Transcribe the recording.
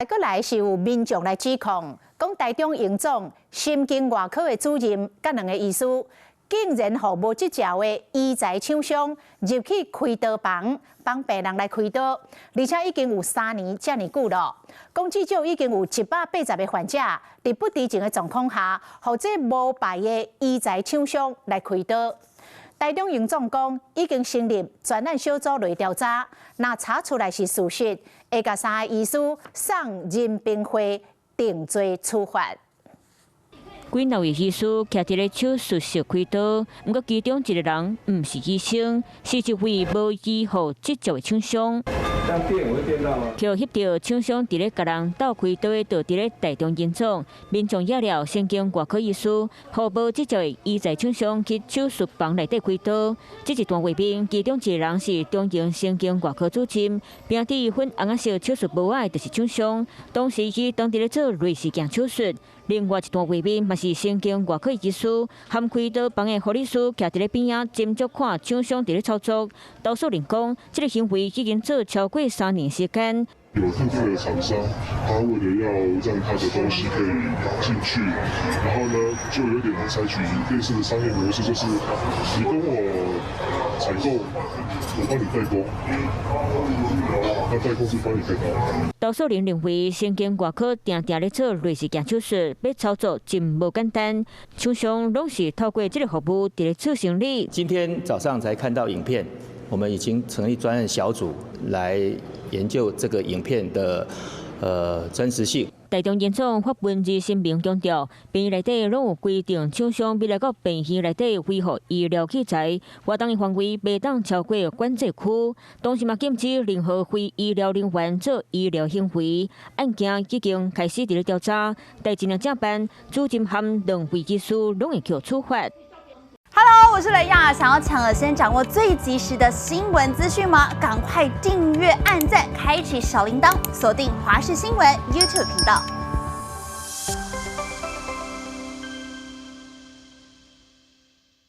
过来是有民众来指控，讲台中营总身经外科的主任，甲两个医师，竟然互无执照的医材厂商入去开刀房，帮病人来开刀，而且已经有3年这么久了。讲至少已经有180个患者，伫不知情的状况下，或者无牌的医材厂商来开刀。台中营总讲，已经成立专案小组来调查，若查出来是事实，会甲3个医师送人评会定罪处罚。几6位医师徛伫咧手术室开刀，不过其中一个人毋是医生，是一位无医护执照的厂商。就翕到厂商伫咧甲人斗开刀的，就伫咧台中营总，民众惹了先经外科医师，互无执照的医材厂商去手术房内底开刀。这一段画面，其中一个人是中营先经外科主任，并伫粉红色手术帽仔就是厂商，当时伊当伫咧做类似镜手术。另外一段画面嘛是先经外科医师含开刀房的护理师徛伫咧边仔，斟酌看厂商伫咧操作。投诉人讲，这个行为已经做超过3年时间。有特定的厂商，他为了要让他的东西可以进去，然后呢，就有点采取类似的商业模式，就是你跟我采购，我帮你代工，那代工是帮你开刀。投诉人认为，先经外科定定咧做类似镜手术，要操作真无简单。厂商拢是透过这个服务伫咧做生意。今天早上才看到影片，我们已经成立专案小组来研究这个影片的真实性。台中营总发文字声明强调，病院内底拢有规定，厂商必须到病院内底恢复医疗器材，活动的范围袂当超过管制区，同时嘛禁止任何非医疗人员做医疗行为。案件已经开始伫咧调查，待尽量正办，主任含2位技师拢会去处罚。Hello， 我是雷亚，想要抢先掌握最及时的新闻资讯吗？赶快订阅、按赞、开启小铃铛，锁定华视新闻 YouTube 频道。